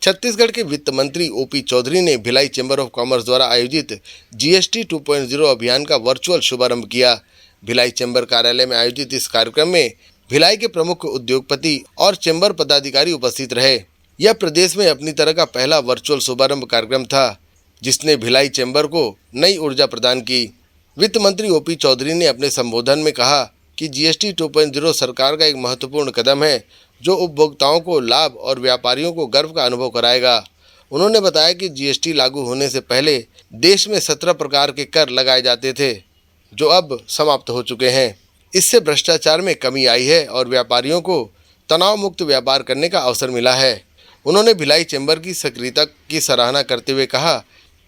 छत्तीसगढ़ के वित्त मंत्री ओपी चौधरी ने भिलाई चैम्बर ऑफ कॉमर्स द्वारा आयोजित जीएसटी 2.0 अभियान का वर्चुअल शुभारंभ किया। भिलाई चैम्बर कार्यालय में आयोजित इस कार्यक्रम में भिलाई के प्रमुख उद्योगपति और चैम्बर पदाधिकारी उपस्थित रहे। यह प्रदेश में अपनी तरह का पहला वर्चुअल शुभारंभ कार्यक्रम था, जिसने भिलाई चैम्बर को नई ऊर्जा प्रदान की। वित्त मंत्री ओपी चौधरी ने अपने संबोधन में कहा कि जीएसटी 2.0 सरकार का एक महत्वपूर्ण कदम है, जो उपभोक्ताओं को लाभ और व्यापारियों को गर्व का अनुभव कराएगा। उन्होंने बताया कि जीएसटी लागू होने से पहले देश में 17 प्रकार के कर लगाए जाते थे, जो अब समाप्त हो चुके हैं। इससे भ्रष्टाचार में कमी आई है और व्यापारियों को तनाव मुक्त व्यापार करने का अवसर मिला है। उन्होंने भिलाई चैम्बर की सक्रियता की सराहना करते हुए कहा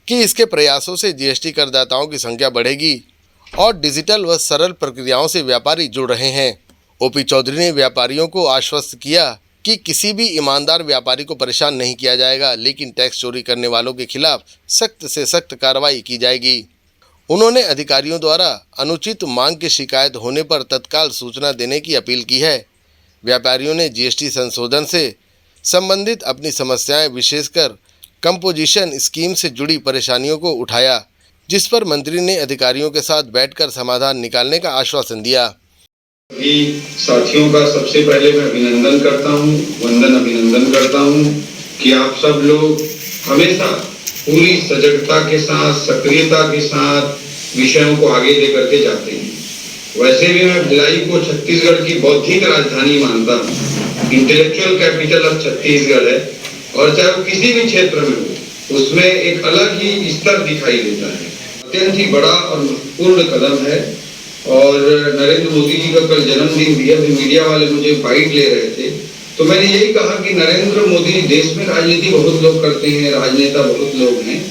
कि इसके प्रयासों से जीएसटी करदाताओं की संख्या बढ़ेगी और डिजिटल व सरल प्रक्रियाओं से व्यापारी जुड़ रहे हैं। ओपी चौधरी ने व्यापारियों को आश्वस्त किया कि किसी भी ईमानदार व्यापारी को परेशान नहीं किया जाएगा, लेकिन टैक्स चोरी करने वालों के खिलाफ सख्त से सख्त कार्रवाई की जाएगी। उन्होंने अधिकारियों द्वारा अनुचित मांग की शिकायत होने पर तत्काल सूचना देने की अपील की है। व्यापारियों ने जीएसटी संशोधन से संबंधित अपनी समस्याएं, विशेषकर कंपोजिशन स्कीम से जुड़ी परेशानियों को उठाया, जिस पर मंत्री ने अधिकारियों के साथ बैठकर समाधान निकालने का आश्वासन दिया। साथियों का सबसे पहले मैं अभिनंदन करता हूं, अभिनंदन करता हूं कि आप सब लोग हमेशा पूरी सजगता के साथ, सक्रियता के साथ विषयों को आगे लेकर के जाते हैं। वैसे भी मैं भिलाई को छत्तीसगढ़ की बौद्धिक राजधानी मानता हूँ। इंटेलेक्चुअल कैपिटल ऑफ छत्तीसगढ़ है और चाहे वो किसी भी क्षेत्र में हो, उसमें एक अलग ही स्तर दिखाई देता है। अत्यंत ही बड़ा और महत्वपूर्ण कदम है और नरेंद्र मोदी जी का कल जन्मदिन भी है। अभी मीडिया वाले मुझे बाइट ले रहे थे, तो मैंने यही कहा कि नरेंद्र मोदी देश में राजनीति बहुत लोग करते हैं, राजनेता बहुत लोग हैं,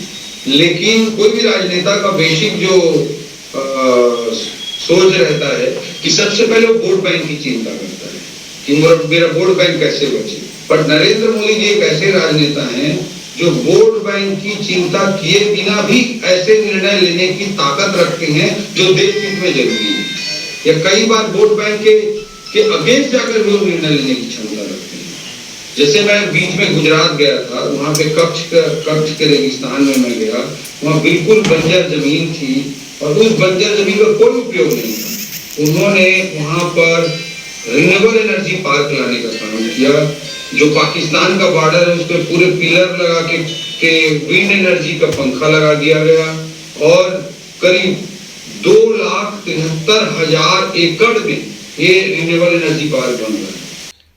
लेकिन कोई भी राजनेता का बेसिक जो सोच रहता है कि सबसे पहले वो वोट बैंक की चिंता करता है कि मेरा वोट बैंक कैसे बचे। पर नरेंद्र मोदी जी एक ऐसे राजनेता हैं जो वोट बैंक की चिंता किए बिना भी ऐसे निर्णय लेने की ताकत रखते हैं जो देश हित में जरूरी है, या कई बार वोट बैंक के अगेंस्ट जाकर भी वो निर्णय लेने की क्षमता रखते हैं। जैसे मैं बीच में गुजरात गया था, वहां पे कच्छ के रेगिस्तान में मैं गया, वहां बिल्कुल बंजर जमीन थी और उस बंजर जमीन का कोई उपयोग नहीं था। उन्होंने वहां पर रिन्यूएबल एनर्जी पार्क लाने का काम किया। जो पाकिस्तान का बॉर्डर है, उस पर पूरे पिलर लगा के विंड एनर्जी का पंखा लगा दिया गया और करीब 2,73,000 एकड़ में ये रिन्यूएबल एनर्जी पार्क बन रहा है।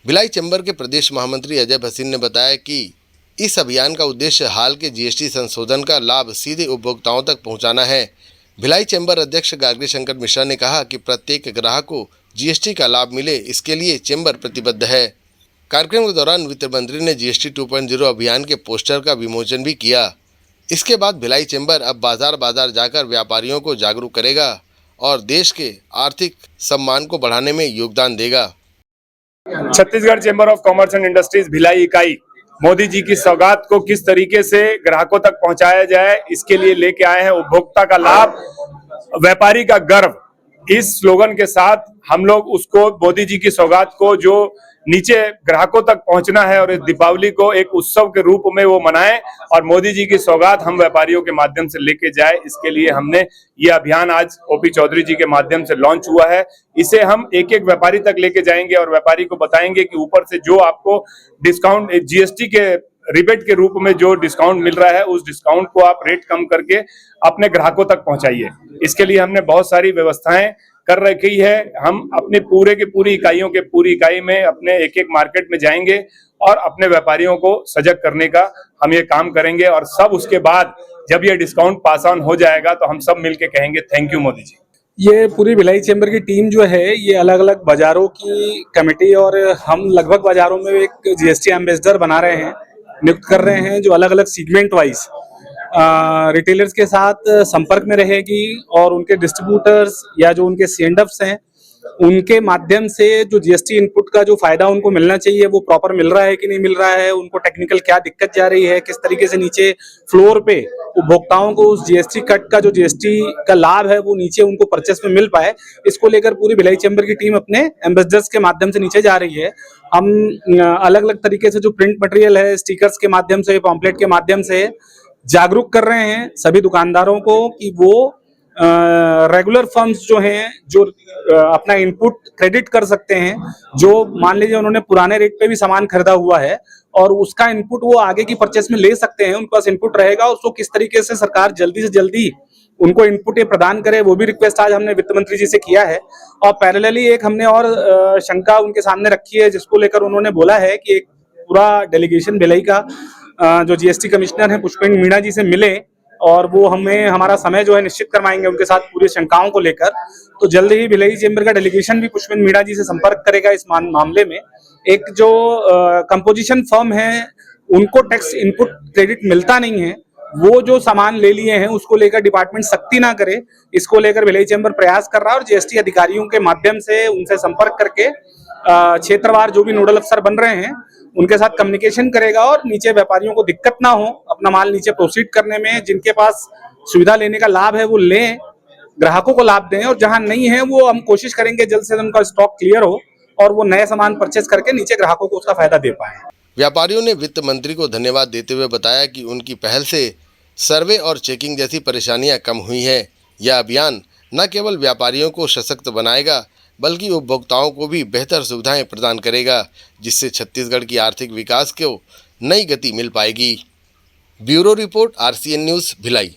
भिलाई चैम्बर के प्रदेश महामंत्री अजय भसीन ने बताया कि इस अभियान का उद्देश्य हाल के जीएसटी संशोधन का लाभ सीधे उपभोक्ताओं तक पहुंचाना है। भिलाई चैम्बर अध्यक्ष गार्गी शंकर मिश्रा ने कहा कि प्रत्येक ग्राहक को जीएसटी का लाभ मिले, इसके लिए चैम्बर प्रतिबद्ध है। कार्यक्रम के दौरान वित्त मंत्री ने जीएसटी 2.0 अभियान के पोस्टर का विमोचन भी किया। इसके बाद भिलाई चैम्बर अब बाजार जाकर व्यापारियों को जागरूक करेगा और देश के आर्थिक सम्मान को बढ़ाने में योगदान देगा। Chhattisgarh chamber of commerce and industries Bhilai इकाई मोदी जी की सौगात को किस तरीके से ग्राहकों तक पहुंचाया जाए, इसके लिए लेके आए हैं उपभोक्ता का लाभ, व्यापारी का गर्व। इस स्लोगन के साथ हम लोग उसको मोदी जी की सौगात को जो नीचे ग्राहकों तक पहुंचना है और इस दीपावली को एक उत्सव के रूप में वो मनाएं और मोदी जी की सौगात हम व्यापारियों के माध्यम से लेके जाए, इसके लिए हमने ये अभियान आज ओपी चौधरी जी के माध्यम से लॉन्च हुआ है। इसे हम एक एक व्यापारी तक लेके जाएंगे और व्यापारी को बताएंगे कि ऊपर से जो आपको डिस्काउंट जीएसटी के रिबेट के रूप में जो डिस्काउंट मिल रहा है, उस डिस्काउंट को आप रेट कम करके अपने ग्राहकों तक पहुंचाइए। इसके लिए हमने बहुत सारी व्यवस्थाएं कर रखी है। हम अपने पूरे के पूरी इकाइयों के पूरी इकाई में अपने एक एक मार्केट में जाएंगे और अपने व्यापारियों को सजग करने का हम ये काम करेंगे और सब उसके बाद जब ये डिस्काउंट पास ऑन हो जाएगा तो हम सब मिलके कहेंगे थैंक यू मोदी जी। ये पूरी भिलाई चैम्बर की टीम जो है, ये अलग अलग बाजारों की कमेटी और हम लगभग बाजारों में एक जीएसटी एम्बेसडर बना रहे हैं, नियुक्त कर रहे हैं, जो अलग अलग सीगमेंट वाइज रिटेलर्स के साथ संपर्क में रहेगी और उनके डिस्ट्रीब्यूटर्स या जो उनके सेंडर्स हैं उनके माध्यम से जो जीएसटी इनपुट का जो फायदा उनको मिलना चाहिए वो प्रॉपर मिल रहा है कि नहीं मिल रहा है, उनको टेक्निकल क्या दिक्कत जा रही है, किस तरीके से नीचे फ्लोर पे उपभोक्ताओं को उस जीएसटी कट का जो जीएसटी का लाभ है वो नीचे उनको परचेस में मिल पाए, इसको लेकर पूरी भिलाई चैम्बर की टीम अपने एम्बेसडर्स के माध्यम से नीचे जा रही है। हम अलग अलग तरीके से जो प्रिंट मटेरियल है, स्टिकर्स के माध्यम से, पॉम्पलेट के माध्यम से जागरूक कर रहे हैं सभी दुकानदारों को कि वो रेगुलर फर्म्स जो हैं जो अपना इनपुट क्रेडिट कर सकते हैं, जो मान लीजिए उन्होंने पुराने रेट पे भी सामान खरीदा हुआ है और उसका इनपुट वो आगे की परचेस में ले सकते हैं, उनके पास इनपुट रहेगा। उसको किस तरीके से सरकार जल्दी से जल्दी उनको इनपुट ये प्रदान करे, वो भी रिक्वेस्ट आज हमने वित्त मंत्री जी से किया है। और पैरेलली एक हमने और शंका उनके सामने रखी है, जिसको लेकर उन्होंने बोला है कि एक पूरा डेलीगेशन भिलाई का जो जीएसटी कमिश्नर है पुष्पेंद्र मीणा जी से मिले और वो हमें हमारा समय जो है निश्चित करवाएंगे उनके साथ पूरी शंकाओं को लेकर। तो जल्द ही भिलाई चैम्बर का डेलीगेशन भी पुष्पेंद्र मीणा जी से संपर्क करेगा इस मामले में। एक जो कंपोजिशन फर्म है उनको टैक्स इनपुट क्रेडिट मिलता नहीं है, वो जो सामान ले लिए हैं उसको लेकर डिपार्टमेंट सख्ती ना करे, इसको लेकर भिलाई चैम्बर प्रयास कर रहा है और जीएसटी अधिकारियों के माध्यम से उनसे संपर्क करके क्षेत्रवार जो भी नोडल अफसर बन रहे हैं उनके साथ कम्युनिकेशन करेगा और नीचे व्यापारियों को दिक्कत ना हो अपना माल नीचे प्रोसीड करने में। जिनके पास सुविधा लेने का लाभ है वो लें, ग्राहकों को लाभ दें, और जहां नहीं है वो हम कोशिश करेंगे जल्द से जल्द उनका स्टॉक क्लियर हो और वो नए सामान परचेस करके नीचे ग्राहकों को उसका फायदा दे पाए। व्यापारियों ने वित्त मंत्री को धन्यवाद देते हुए बताया कि उनकी पहल से सर्वे और चेकिंग जैसी परेशानियां कम हुई हैं। यह अभियान न केवल व्यापारियों को सशक्त बनाएगा बल्कि उपभोक्ताओं को भी बेहतर सुविधाएं प्रदान करेगा, जिससे छत्तीसगढ़ की आर्थिक विकास को नई गति मिल पाएगी। Bureau report, RCN news, Bhilai.